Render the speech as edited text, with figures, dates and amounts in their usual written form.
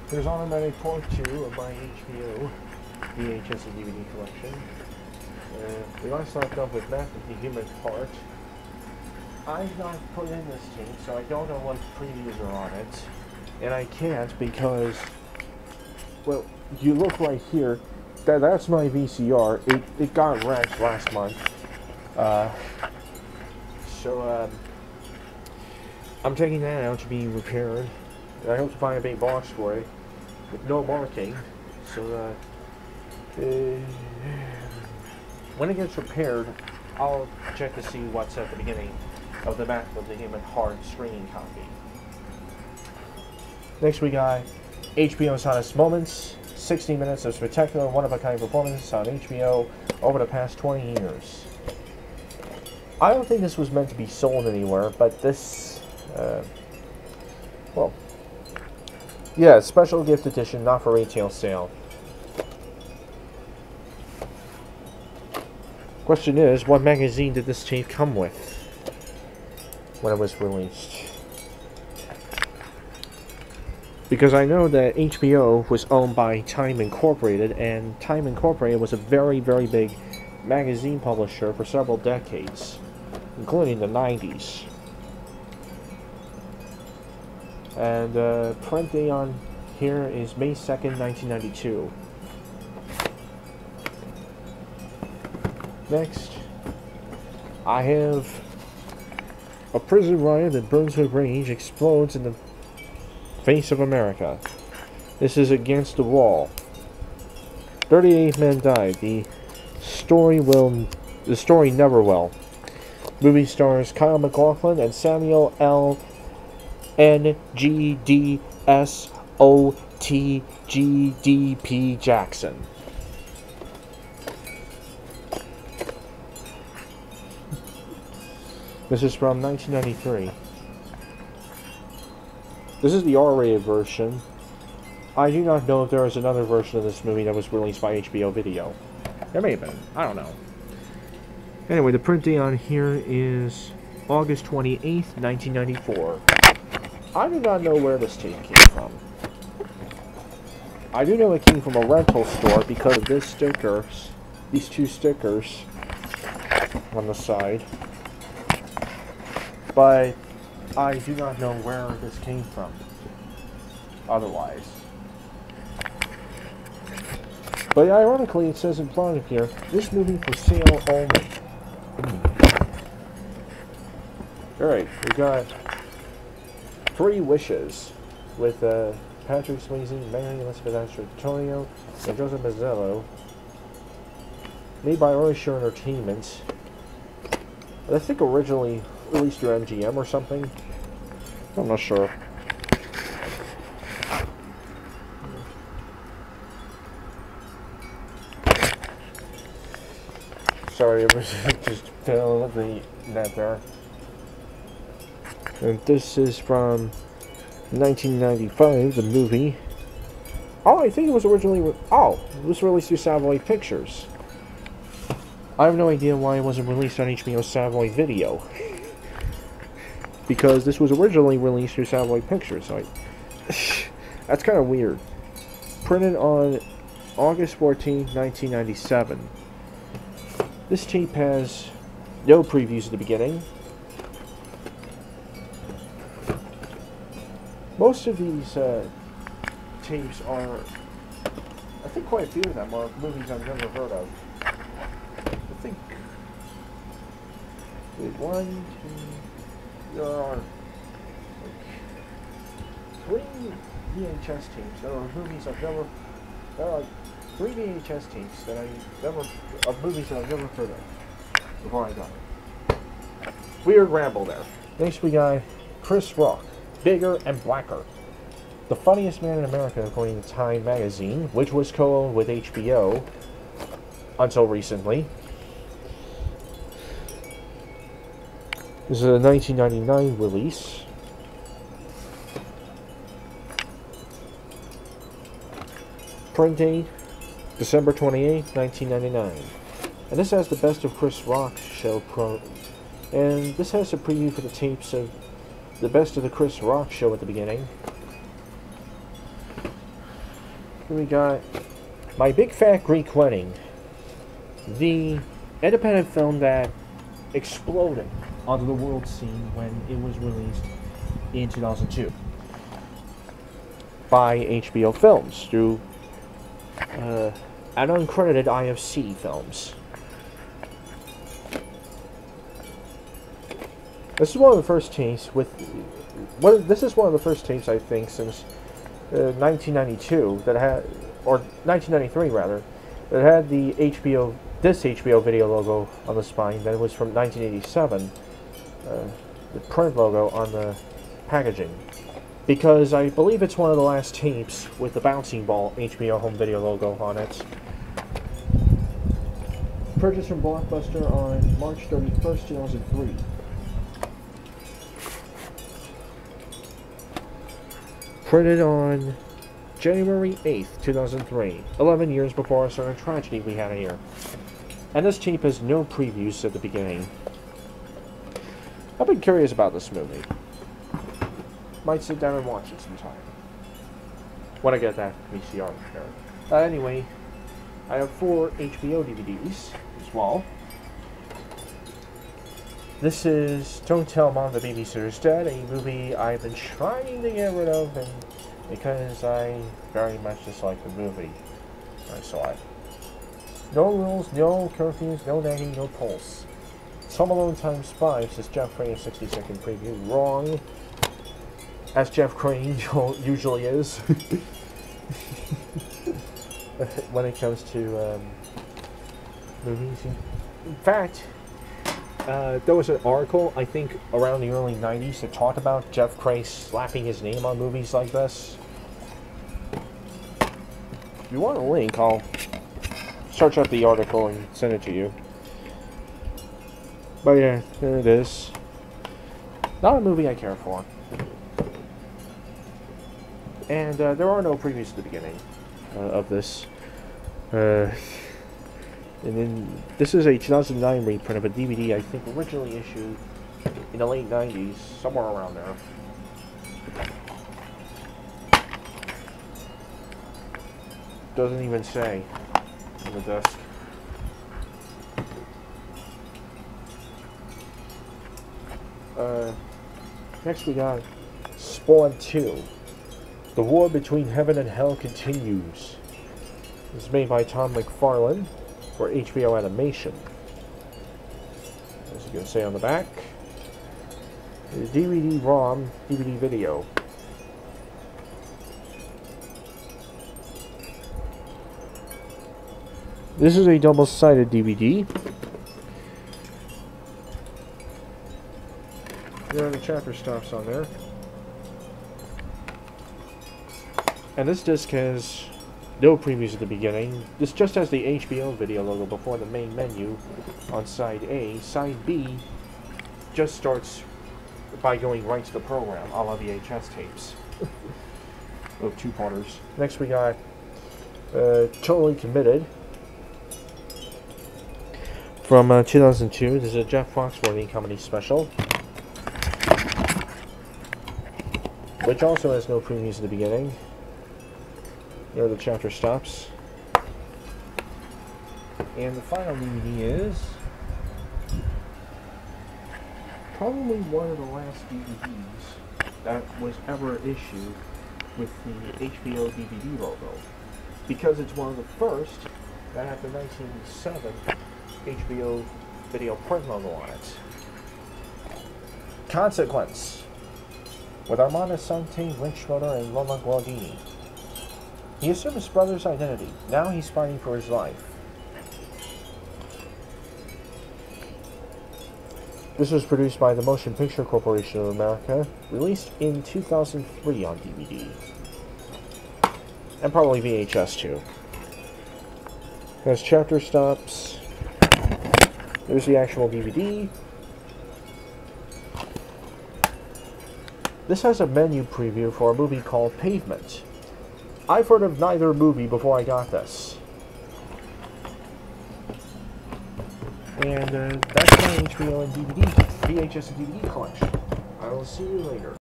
Here's Automatic Part 2 of my HBO VHS and DVD collection. We last left off with Math of the Human Heart. I've not put in this tape, so I don't know what previews are on it. And I can't because, well, you look right here, that's my VCR. It got wrecked last month. I'm taking that out to be repaired. I hope to find a big box for it with no marking. So, when it gets repaired, I'll check to see what's at the beginning of the Math of the Human Heart screening copy. Next we got HBO's Hottest Moments, 60 minutes of spectacular, one-of-a-kind performances on HBO over the past 20 years. I don't think this was meant to be sold anywhere, but this, well, yeah, special gift edition, not for retail sale. Question is, what magazine did this tape come with when it was released? Because I know that HBO was owned by Time Incorporated, and Time Incorporated was a very, very big magazine publisher for several decades, including the 90s. And print date on here is May 2nd, 1992. Next, I have a prison riot that burns with rage explodes in the face of America. This is Against the Wall. 38 men died. The story never will. Movie stars Kyle MacLachlan and Samuel L. NGDSOTGDP Jackson. This is from 1993. This is the R-rated version. I do not know if there is another version of this movie that was released by HBO Video. There may have been. I don't know. Anyway, the print date on here is August 28th, 1994. I do not know where this tape came from. I do know it came from a rental store because of this stickers, these two stickers on the side. But I do not know where this came from otherwise. But ironically, it says in front of here, this movie for sale only. Alright, we got 3 Wishes with Patrick Swayze, Mary Elizabeth Antonio, and Joseph Mazzello. Made by Oyster Entertainment. I think originally released through MGM or something. I'm not sure. Sorry, I was just filling the net there. And this is from 1995, the movie. Oh, I think it was originally... it was released through Savoy Pictures. I have no idea why it wasn't released on HBO Savoy Video. Because this was originally released through Savoy Pictures. So that's kind of weird. Printed on August 14, 1997. This tape has no previews at the beginning. Most of these tapes are, I think quite a few of them are movies I've never heard of. I think, there are like 3 VHS tapes. There are movies I've never, there are 3 VHS tapes that of movies that I've never heard of before I got it. Weird ramble there. Next we got Chris Rock, Bigger and Blacker. The funniest man in America according to Time magazine, which was co-owned with HBO until recently. This is a 1999 release. Print date, December 28, 1999. And this has the Best of Chris Rock show and this has a preview for the tapes of the Best of the Chris Rock show at the beginning. Here we got My Big Fat Greek Wedding, the independent film that exploded onto the world scene when it was released in 2002 by HBO Films through an uncredited IFC Films. This is one of the first tapes this is one of the first tapes, I think, since 1992 that had, or 1993 rather, that had this HBO video logo on the spine. That was from 1987, the print logo on the packaging, because I believe it's one of the last tapes with the bouncing ball HBO home video logo on it. Purchased from Blockbuster on March 31st, 2003. Printed on January 8th, 2003, 11 years before a certain tragedy we had here. And this tape has no previews at the beginning. I've been curious about this movie. Might sit down and watch it sometime. When I get that VCR repaired. Anyway, I have 4 HBO DVDs as well. This is Don't Tell Mom the Babysitter's Dead, a movie I've been trying to get rid of, and because I very much dislike the movie when I saw it. No rules, no curfews, no nagging, no pulse. Home Alone times 5, says Jeff Crane, 60-second preview. Wrong. As Jeff Crane usually is. When it comes to movies. In fact, there was an article, I think, around the early 90s that talked about Jeff Crane slapping his name on movies like this. If you want a link, I'll search up the article and send it to you. But yeah, there it is. Not a movie I care for. And there are no previews at the beginning of this. And then this is a 2009 reprint of a DVD I think originally issued in the late 90s, somewhere around there. Doesn't even say on the desk. Next we got Spawn 2. The War Between Heaven and Hell Continues. This is made by Tom McFarlane for HBO Animation. As you can see on the back, the DVD-ROM, DVD video. This is a double-sided DVD. There are the chapter stops on there. And this disc has no previews at the beginning. This just has the HBO video logo before the main menu on side A. Side B just starts by going right to the program, a la VHS tapes. Of two-parters. Next we got Totally Committed from 2002. This is a Jeff Foxworthy comedy special, which also has no previews at the beginning. There are the chapter stops. And the final DVD is probably one of the last DVDs that was ever issued with the HBO DVD logo, because it's one of the first that had the 1987 HBO video print logo on it. Consequence, with Armando Sante, Rick Schroeder, and Lola Gualdini. He assumed his brother's identity. Now he's fighting for his life. This was produced by the Motion Picture Corporation of America, released in 2003 on DVD. And probably VHS too. There's chapter stops. There's the actual DVD. This has a menu preview for a movie called Pavement. I've heard of neither movie before I got this. And that's my HBO and DVD, VHS and DVD collection. I will see you later.